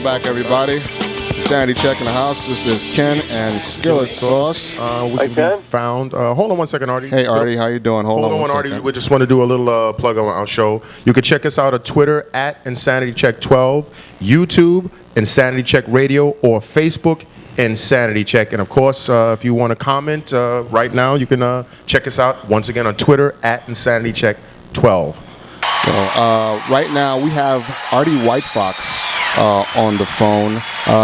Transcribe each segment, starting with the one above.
back, everybody. Insanity Check in the house. This is Ken and Skillet Sauce. We can be found. Hold on one second, Artie. Hey, Artie, how you doing? Hold on one Artie. second. We just want to do a little plug on our show. You can check us out on Twitter at Insanity Check 12, YouTube Insanity Check Radio, or Facebook Insanity Check. And of course, if you want to comment right now, you can check us out once again on Twitter at Insanity Check 12. So, right now we have Artie Whitefox on the phone.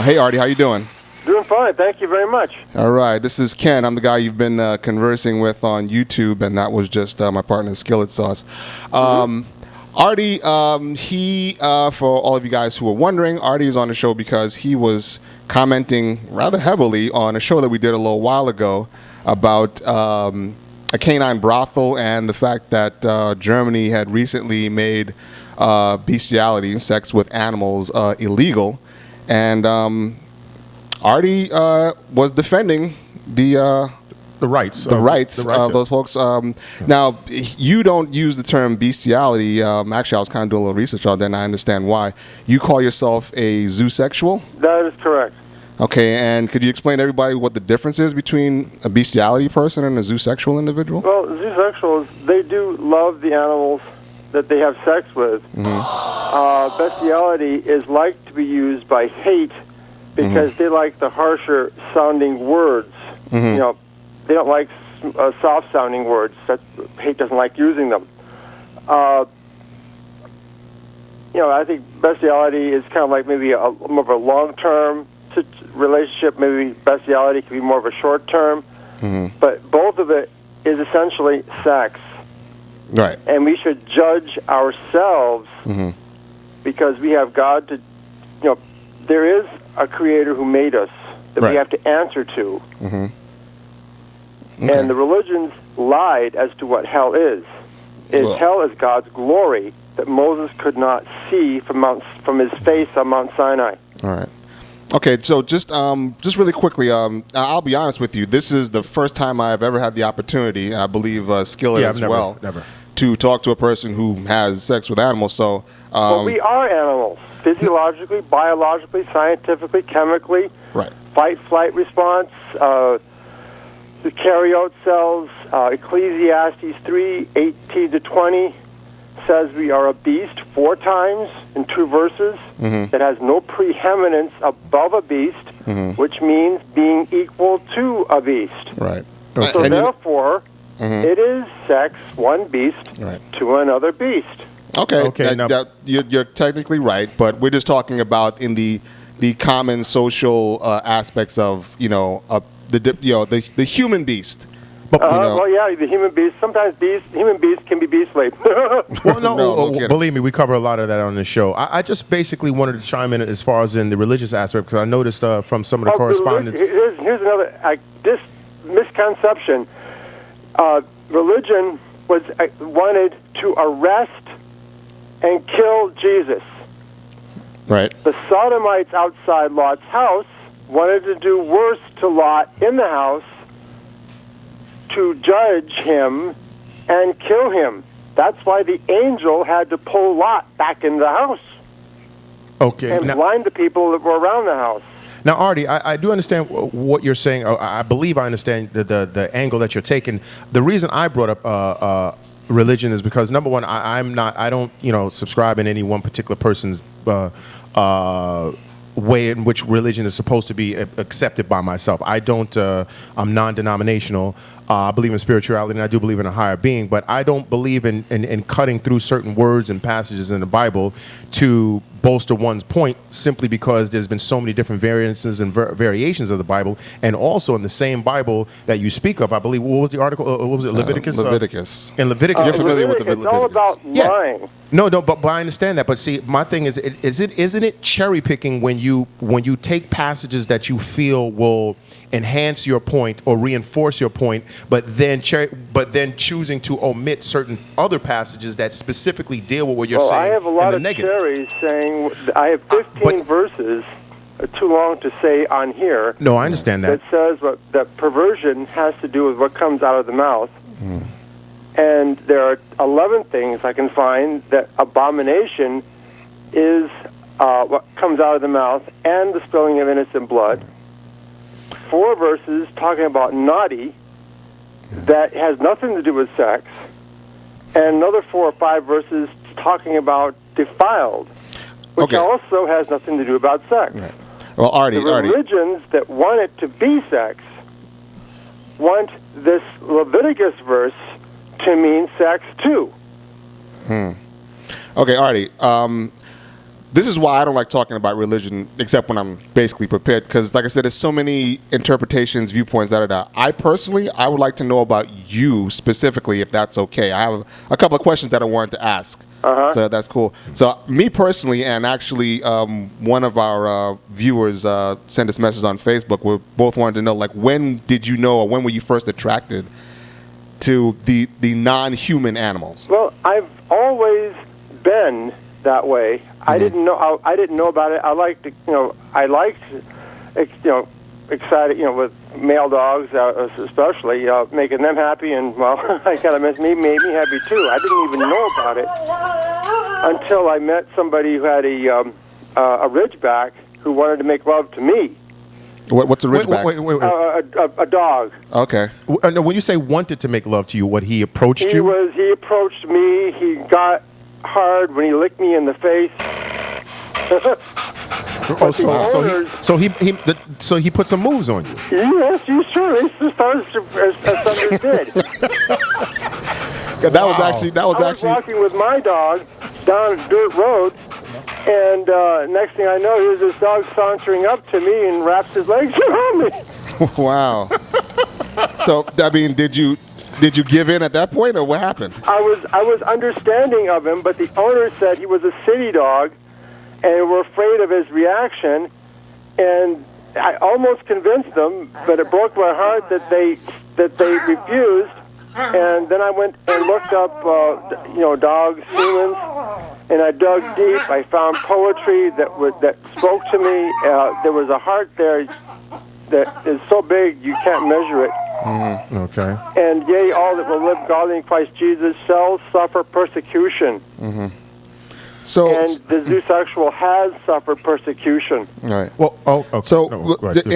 Hey, Artie, how you doing? Doing fine. Thank you very much. All right. This is Ken. I'm the guy you've been conversing with on YouTube, and that was just my partner, Skillet Sauce. Artie, for all of you guys who are wondering, Artie is on the show because he was commenting rather heavily on a show that we did a little while ago about a canine brothel and the fact that Germany had recently made bestiality, sex with animals, illegal. And Artie was defending the rights of those folks. Now, you don't use the term bestiality. Actually, I was kind of doing a little research on that, and I understand why. You call yourself a zoosexual? That is correct. Okay, and could you explain to everybody what the difference is between a bestiality person and a zoosexual individual? Well, zoosexuals, they do love the animals that they have sex with. Mm-hmm. Bestiality is like to be used by hate because they like the harsher sounding words. Mm-hmm. You know, they don't like soft sounding words. Hate doesn't like using them. I think bestiality is kind of like maybe more of a long term relationship. Maybe bestiality could be more of a short term, but both of it is essentially sex. Right. And we should judge ourselves because we have God to, there is a creator who made us that we have to answer to. Okay. And the religions lied as to what hell is. Hell is God's glory that Moses could not see from his face on Mount Sinai. All right. Okay, so just really quickly, I'll be honest with you. This is the first time I've ever had the opportunity, and I believe Skillet as well, to talk to a person who has sex with animals. So, well, we are animals, physiologically, biologically, scientifically, chemically. Right. Fight, flight response, the carryout cells. Ecclesiastes 3:18-20 says we are a beast 4 times in 2 verses. That has no preeminence above a beast, which means being equal to a beast. Right. So therefore, it is sex, one beast to another beast. Okay. You're technically right, but we're just talking about in the common social aspects of the human beast. Well, yeah, the human beast. Sometimes human beasts can be beastly. Well, no, believe me, we cover a lot of that on the show. I just basically wanted to chime in as far as in the religious aspect, because I noticed from some of the correspondence. Here's another misconception. Religion wanted to arrest and kill Jesus. Right. The Sodomites outside Lot's house wanted to do worse to Lot in the house, to judge him and kill him. That's why the angel had to pull Lot back into the house. Okay. And blind the people that were around the house. Now, Artie, I do understand what you're saying. I believe I understand the angle that you're taking. The reason I brought up religion is because, number one, I don't subscribe in any one particular person's way in which religion is supposed to be accepted by myself. I'm non-denominational. I believe in spirituality, and I do believe in a higher being, but I don't believe in cutting through certain words and passages in the Bible to bolster one's point simply because there's been so many different variances and variations of the Bible. And also in the same Bible that you speak of, I believe, what was the article? What was it? Leviticus? Leviticus. In Leviticus. You're familiar with the Leviticus. It's all about lying. No, but I understand that. But see, my thing is, isn't it cherry picking when you take passages that you feel will enhance your point or reinforce your point, but then choosing to omit certain other passages that specifically deal with what you're saying. I have a lot of cherries saying I have 15 verses, too long to say on here. No, I understand that. That says that perversion has to do with what comes out of the mouth. And there are 11 things I can find that abomination is what comes out of the mouth, and the spilling of innocent blood. 4 verses talking about naughty, that has nothing to do with sex, and another 4 or 5 verses talking about defiled, which also has nothing to do about sex. Right. Well, Artie, the religions that want it to be sex want this Leviticus verse to mean sex too. Okay, Artie. This is why I don't like talking about religion, except when I'm basically prepared. Because, like I said, there's so many interpretations, viewpoints, da. I personally, I would like to know about you specifically, if that's okay. I have a couple of questions that I wanted to ask. So that's cool. So me personally, and actually one of our viewers sent us messages on Facebook. We both wanted to know, like, when did you know, or when were you first attracted to the non-human animals? Well, I've always been that way. I didn't know. I didn't know about it. I liked, excited, with male dogs, especially making them happy, and well, I kind of made me happy too. I didn't even know about it until I met somebody who had a Ridgeback who wanted to make love to me. What's a Ridgeback? Wait. A dog. Okay. No, when you say wanted to make love to you, what, he approached you? He approached me. He got hard when he licked me in the face. So he put some moves on you. Yes, you sure. As far as somebody did. Yeah, that was actually. I was walking with my dog down a dirt road, and next thing I know, here's this dog sauntering up to me and wraps his legs around me. Wow. So, I mean, did you give in at that point, or what happened? I was understanding of him, but the owner said he was a city dog, and were afraid of his reaction, and I almost convinced them, but it broke my heart that they refused. And then I went and looked up, dogs, humans, and I dug deep. I found poetry that spoke to me. There was a heart there that is so big you can't measure it. Mm-hmm. Okay. And yea, all that will live godly in Christ Jesus shall suffer persecution. Mm-hmm. So, and the zoosexual has suffered persecution. Right. Well, okay. So,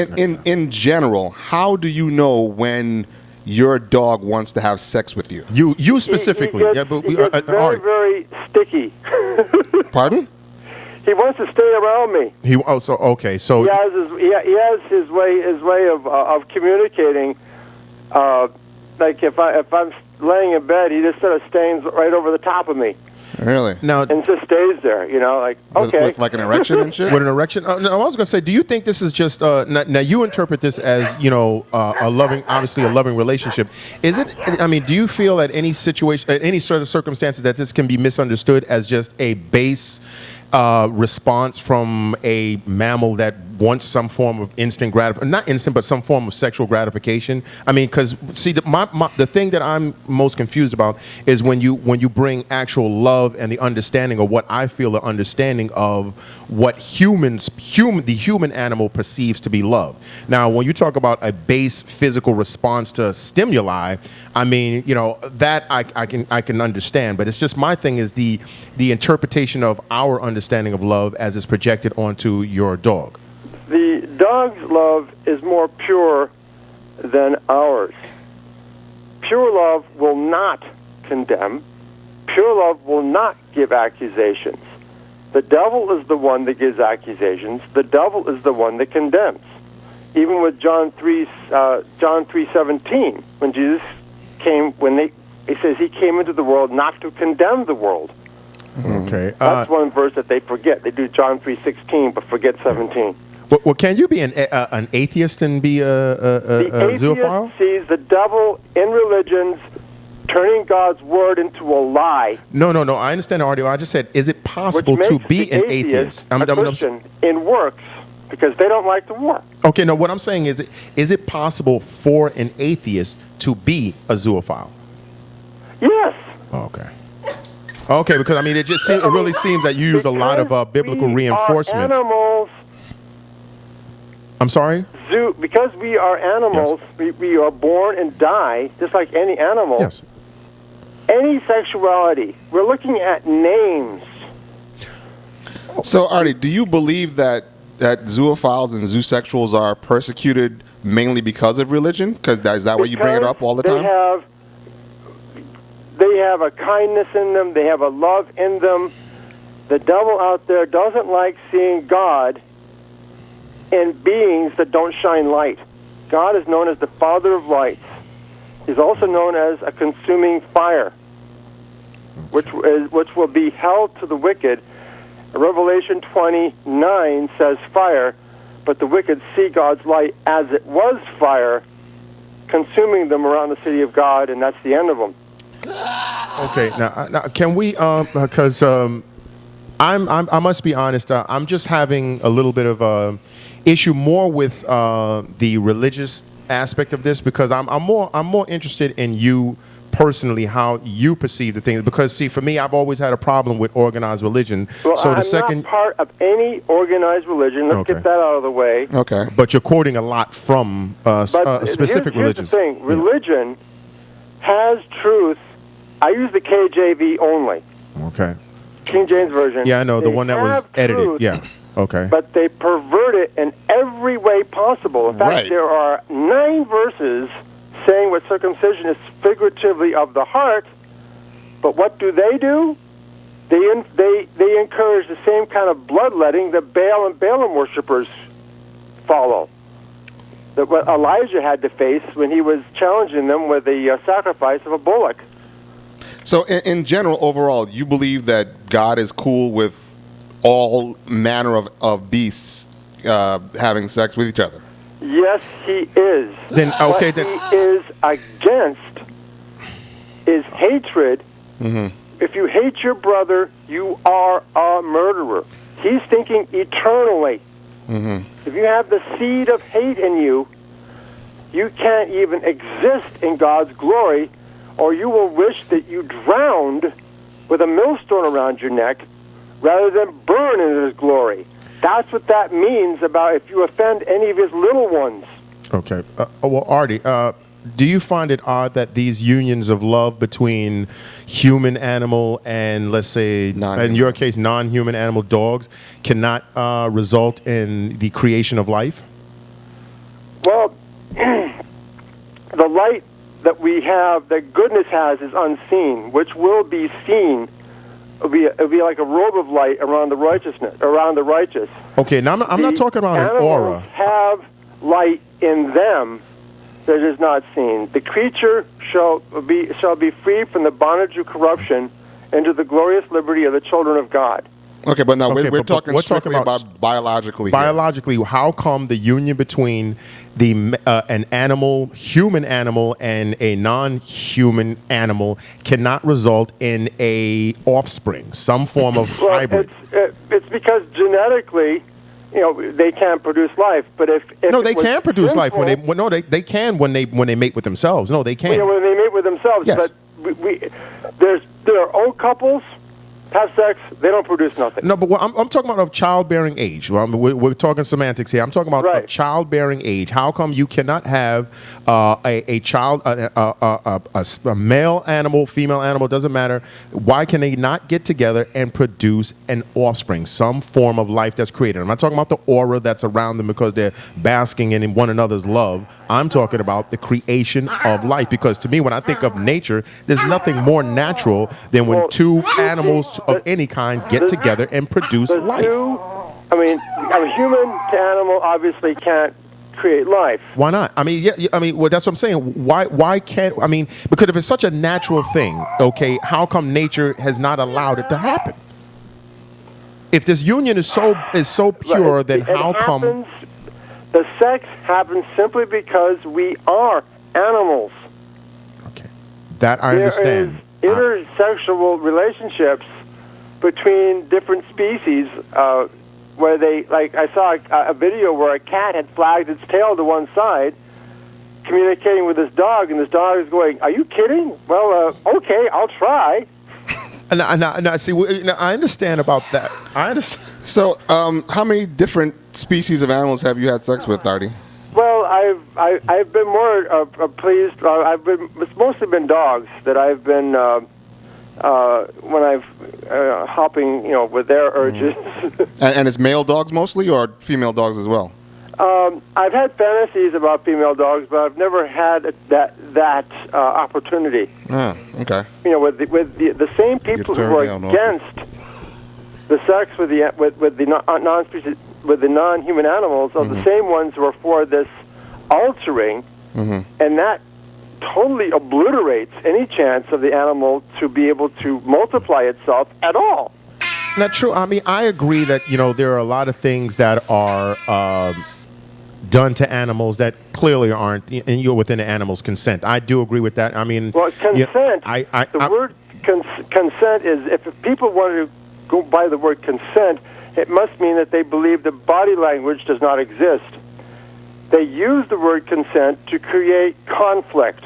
in general, how do you know when your dog wants to have sex with you? You specifically. He gets very, very sticky. Pardon? He wants to stay around me. So he has his way of communicating. Like if I'm laying in bed, he just sort of stays right over the top of me. Really? Now, and just stays there, like, okay. With like an erection and shit? With an erection? No, I was going to say, do you think this is just, now you interpret this as, obviously a loving relationship. Is it, do you feel at any situation, at any sort of circumstances that this can be misunderstood as just a base response from a mammal that wants some form of instant gratification, not instant, but some form of sexual gratification? Because see, the thing that I'm most confused about is when you bring actual love and the understanding, or what I feel the understanding of what the human animal perceives to be love. Now, when you talk about a base physical response to stimuli, that I can understand, but it's just, my thing is the interpretation of our understanding of love as it's projected onto your dog. The dog's love is more pure than ours. Pure love will not condemn. Pure love will not give accusations. The devil is the one that gives accusations. The devil is the one that condemns. Even with John 3:17, when Jesus came, it says he came into the world not to condemn the world. Okay. That's one verse that they forget. They do John 3:16, but forget 17. Well, can you be an atheist and be a zoophile? The atheist sees the devil in religions turning God's word into a lie. No. I understand the audio. I just said, is it possible to be an atheist? A Christian in works, because they don't like to work. Okay, no, what I'm saying is it possible for an atheist to be a zoophile? Yes. Okay. Okay, because it really seems that you use a lot of biblical reinforcement. Animals. I'm sorry? Because we are animals, yes. we are born and die, just like any animal. Yes. Any sexuality, we're looking at names. So, Artie, do you believe that zoophiles and zoosexuals are persecuted mainly because of religion? Because is that why you bring it up all the time? They have a kindness in them. They have a love in them. The devil out there doesn't like seeing God in beings that don't shine light. God is known as the Father of lights. He's also known as a consuming fire, which will be held to the wicked. Revelation 29 says fire, but the wicked see God's light as it was fire, consuming them around the city of God, and that's the end of them. Okay, now can we? Because I must be honest. I'm just having a little bit of a issue more with the religious aspect of this, because I'm more interested in you personally, how you perceive the things. Because see, for me, I've always had a problem with organized religion. Well, so I'm not part of any organized religion. Let's get that out of the way. Okay. But you're quoting a lot from specific religions. Here's the thing: religion has truth. I use the KJV only. Okay. King James Version. Yeah, I know, the one that was edited. Truth, yeah. Okay. But they pervert it in every way possible. In fact, there are 9 verses saying what circumcision is figuratively of the heart. But what do? They encourage the same kind of bloodletting that Baal and Balaam worshippers follow. That what Elijah had to face when he was challenging them with the sacrifice of a bullock. So, in general, overall, you believe that God is cool with all manner of beasts having sex with each other? Yes, he is. Then okay, what he is against is hatred. Mm-hmm. If you hate your brother, you are a murderer. He's thinking eternally. Mm-hmm. If you have the seed of hate in you, you can't even exist in God's glory, or you will wish that you drowned with a millstone around your neck rather than burn in his glory. That's what that means about if you offend any of his little ones. Okay. Well, Artie, do you find it odd that these unions of love between human animal and, let's say, in your case, non-human animal dogs cannot result in the creation of life? Well, the light that we have, that goodness has, is unseen, which will be seen. It'll be like a robe of light around the righteous. Okay, now I'm not talking about an aura. Have light in them that is not seen. The creature shall be free from the bondage of corruption into the glorious liberty of the children of God. Okay, but now we're talking strictly about biologically. Biologically, how come the union between an animal, human animal, and a non-human animal cannot result in a offspring, some form of hybrid? It's because genetically, they can't produce life. But if no, they can produce life when they can when they mate with themselves. No, they can. When they mate with themselves. Yes. But there are old couples. Have sex, they don't produce nothing. No, but I'm talking about of childbearing age. We're talking semantics here. I'm talking about of childbearing age. How come you cannot have a child, a male animal, female animal, doesn't matter. Why can they not get together and produce an offspring, some form of life that's created? I'm not talking about the aura that's around them because they're basking in one another's love. I'm talking about the creation of life, because to me, when I think of nature, there's nothing more natural than when two animals of any kind get together and produce life. A human to animal obviously can't create life. Why not? Well, that's what I'm saying. Why can't? Because if it's such a natural thing, okay, how come nature has not allowed it to happen? If this union is so pure, then how come? The sex happens simply because we are animals. Okay, that I understand. There is intersexual relationships between different species, where I saw a video where a cat had flagged its tail to one side, communicating with this dog, and this dog is going, "Are you kidding? Well, okay, I'll try." I understand about that. I understand. So, how many different species of animals have you had sex with, Artie? Well, I've been more pleased. It's mostly been dogs that I've been when I've hopping, with their urges. And it's male dogs mostly, or female dogs as well? I've had fantasies about female dogs, but I've never had that opportunity. Okay. With the same people who are against the sex with the non-human animals are the same ones who are for this altering, and that totally obliterates any chance of the animal to be able to multiply itself at all. Not true. I mean, I agree that there are a lot of things that are done to animals that clearly aren't, and you're within the animal's consent. I do agree with that. I mean, well, consent. The word consent is, if people want to go by the word consent, it must mean that they believe that body language does not exist. They use the word consent to create conflict.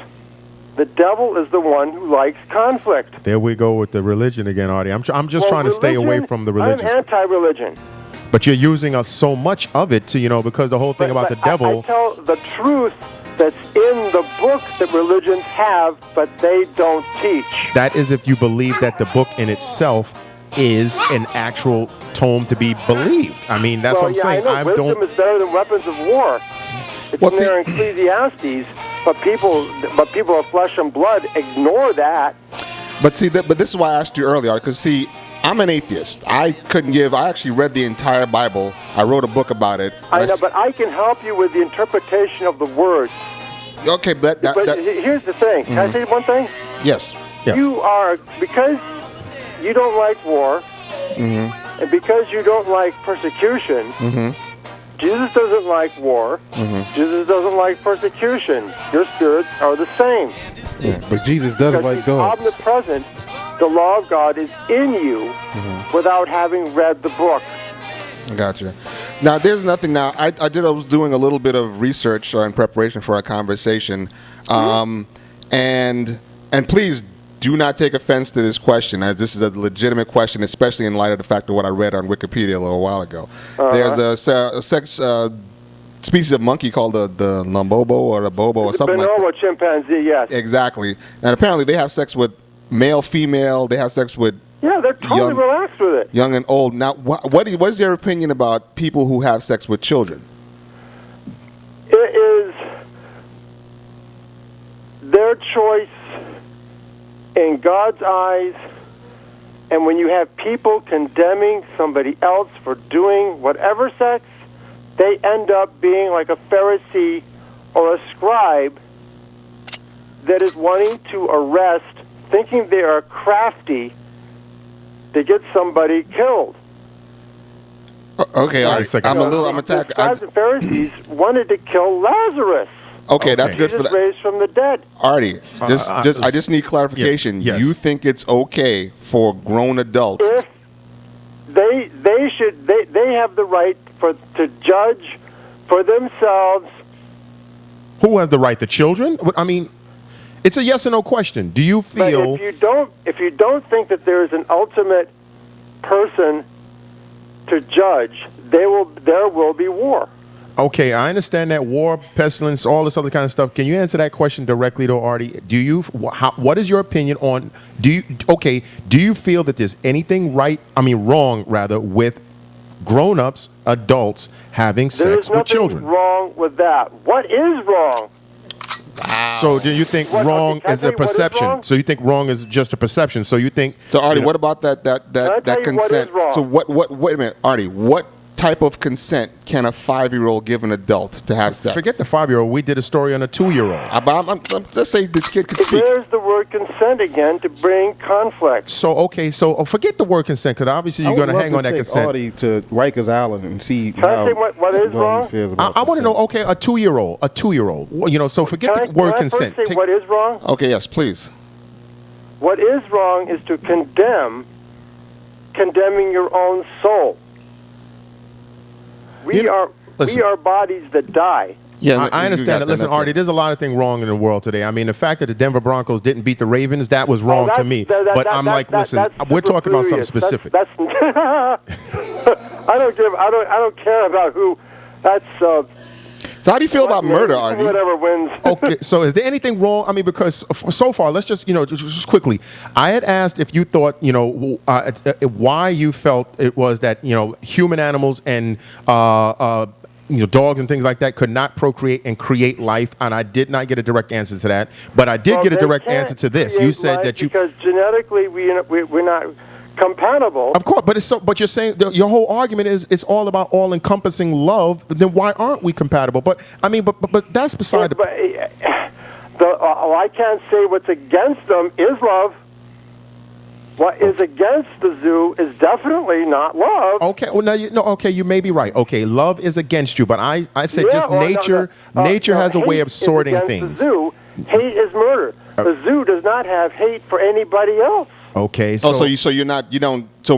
The devil is the one who likes conflict. There we go with the religion again, Artie. I'm just trying to stay away from the religion. I'm anti-religion. But you're using so much of it to, because the whole thing about the devil. I tell the truth that's in the book that religions have, but they don't teach. That is if you believe that the book in itself is an actual tome to be believed. I mean, that's what I'm saying. I know. Wisdom is better than weapons of war. It's in there in Ecclesiastes, but people of flesh and blood ignore that. But this is why I asked you earlier, because I'm an atheist. I actually read the entire Bible. I wrote a book about it. I know, but I can help you with the interpretation of the words. Okay, but here's the thing. Can I say one thing? Yes. You are, because you don't like war, and because you don't like persecution, Jesus doesn't like war. Jesus doesn't like persecution. Your spirits are the same. Yeah, but Jesus does like God. Omnipresent. The law of God is in you without having read the book. Gotcha. Now, there's nothing. Now, I was doing a little bit of research in preparation for our conversation, and please do not take offense to this question, as this is a legitimate question, especially in light of the fact of what I read on Wikipedia a little while ago. There's a sex species of monkey called the lumbobo or the bobo or something like that. Bonobo chimpanzee, yes. Exactly. And apparently they have sex with male, female. They have sex with they're totally relaxed with it. Young and old. Now, what is your opinion about people who have sex with children? It is their choice in God's eyes, and when you have people condemning somebody else for doing whatever sex, they end up being like a Pharisee or a scribe that is wanting to arrest, thinking they are crafty to get somebody killed. Okay, all right. I'm attacked. The scribes and Pharisees wanted to kill Lazarus. Okay, that's good for that. Raised from the dead. Artie, I just need clarification. Yes. You think it's okay for grown adults? If they have the right to judge for themselves. Who has the right? The children? I mean, it's a yes or no question. Do you feel? But if you don't think that there is an ultimate person to judge, there will be war. Okay, I understand that war, pestilence, all this other kind of stuff. Can you answer that question directly, though, Artie? What is your opinion on? Do you feel that there's anything wrong with grown-ups, adults having sex with children? There's nothing wrong with that. What is wrong? Wow. So do you think wrong is a perception? So you think wrong is just a perception? So you think? So Artie, what about that consent? So wait a minute, Artie, what type of consent can a 5-year-old give an adult to have sex? Forget the 5-year-old. We did a story on a 2-year-old. Let's say this kid could speak. There's the word consent again to bring conflict. So forget the word consent, because obviously you're going to hang on that consent. Artie to Rikers Island and see Can I say what is wrong? I want to know. Okay, a 2-year-old. So forget the word consent. First say what is wrong? Okay, yes, please. What is wrong is to condemning your own soul. We are bodies that die. Yeah, I understand that. Listen, Artie, there's a lot of things wrong in the world today. I mean, the fact that the Denver Broncos didn't beat the Ravens, that was wrong to me. But I'm like, listen, we're talking about something specific. I don't care about who. That's So how do you feel about murder, Artie? Whatever wins. Okay, so is there anything wrong? I mean, because so far, let's just, just quickly. I had asked if you thought, why you felt it was that, human animals and dogs and things like that could not procreate and create life, and I did not get a direct answer to that. But I did get a direct answer to this. You said that because genetically we're not compatible. Of course, but you're saying your whole argument is it's all about all-encompassing love. Then why aren't we compatible? But I mean, but that's beside the. I can't say what's against them is love. What is against the zoo is definitely not love. Okay, well now you may be right. Okay, love is against you, but I said nature has a way of sorting things. The zoo, hate is murder. The zoo does not have hate for anybody else. Okay, so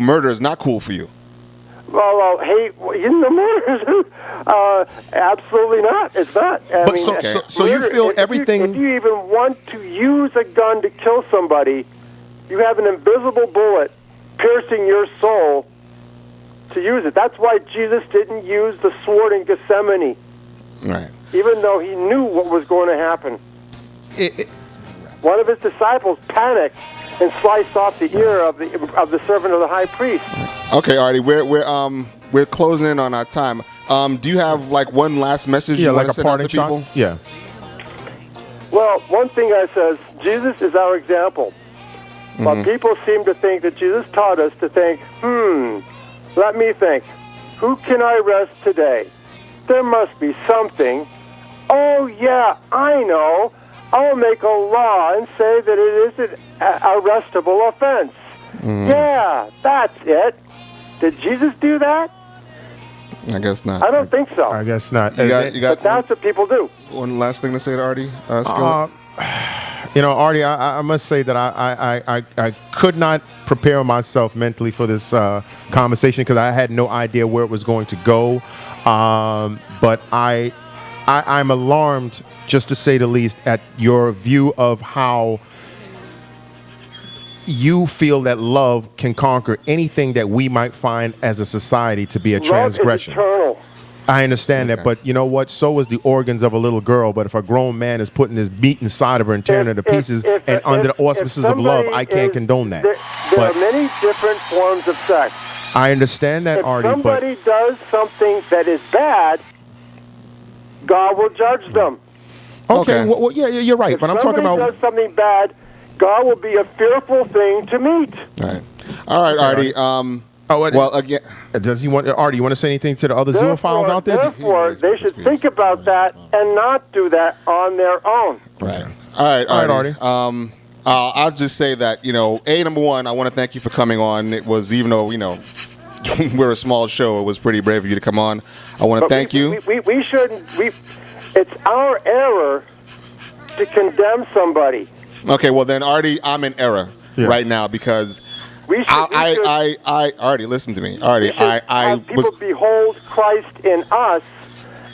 murder is not cool for you. Well, hate, murder, absolutely not. It's not. So you feel everything. If you even want to use a gun to kill somebody, you have an invisible bullet piercing your soul to use it. That's why Jesus didn't use the sword in Gethsemane. Right. Even though he knew what was going to happen. One of his disciples panicked and sliced off the ear of the servant of the high priest. Okay, Artie, we're closing in on our time. Do you have one last message you want to send out to people? Yeah. Well, one thing I says, Jesus is our example. But people seem to think that Jesus taught us to think, let me think. Who can I arrest today? There must be something. Oh, yeah, I know. I'll make a law and say that it is an arrestable offense. Yeah, that's it. Did Jesus do that? I guess not. I don't think so. I guess not. But that's what people do. One last thing to say to Artie? Skillet? Artie, I must say that I could not prepare myself mentally for this conversation because I had no idea where it was going to go. But I'm alarmed, just to say the least, at your view of how you feel that love can conquer anything that we might find as a society to be a transgression. Love is eternal. I understand that, but you know what? So is the organs of a little girl. But if a grown man is putting his meat inside of her and tearing her to pieces, and under the auspices of love, I can't condone that. There are many different forms of sex. I understand that, Artie. If somebody does something that is bad, God will judge them. Okay. Well, yeah, you're right. But I'm talking about. If somebody does something bad, God will be a fearful thing to meet. All right, Artie. Again, does he want Artie? You want to say anything to the other zoophiles out there? Therefore, they should think about that and not do that on their own. Right. All right, Artie. I'll just say that number one, I want to thank you for coming on. It was, even though we're a small show, it was pretty brave of you to come on. I want to thank you. We shouldn't. It's our error to condemn somebody. Okay, well then, Artie, I'm in error right now because. Artie, listen to me. Artie, people behold Christ in us,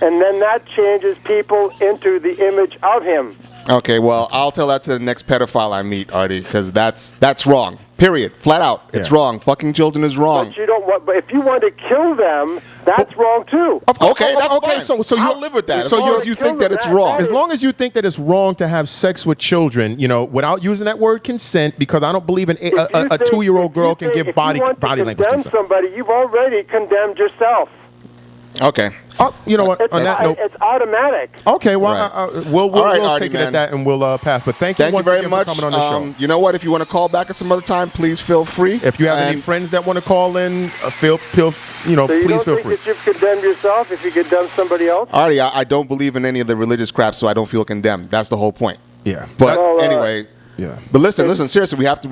and then that changes people into the image of him. Okay, well, I'll tell that to the next pedophile I meet, Artie, because that's wrong. Period. Flat out. It's wrong. Fucking children is wrong. But you don't want. But if you want to kill them, that's wrong too. Okay, that's okay. Fine. So I'll live with that. So as long as you think that it's wrong. As long as you think that it's wrong to have sex with children, without using that word consent, because I don't believe a 2-year-old girl can give body language consent. If you want to condemn somebody, you've already condemned yourself. Okay. You know what? On that note, it's automatic. Okay. Well, we'll Artie, take it at that, and we'll pass. But thank you very much for coming on the show. You know what? If you want to call back at some other time, please feel free. If you have any friends that want to call in, please feel free. So you don't think that you've condemned yourself if you condemn somebody else? Artie, I don't believe in any of the religious crap, so I don't feel condemned. That's the whole point. Yeah. But anyway. Yeah. But listen, seriously, we have to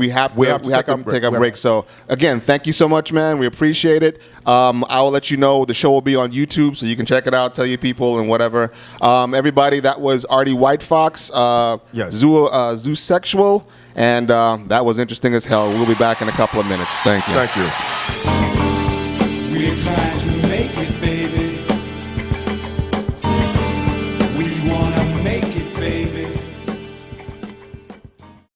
take a break. So again, thank you so much, man. We appreciate it. I will let you know the show will be on YouTube, so you can check it out, tell your people and whatever. Everybody, that was Artie White Fox, Zoosexual, and that was interesting as hell. We'll be back in a couple of minutes. Thank you. Thank you. We're trying to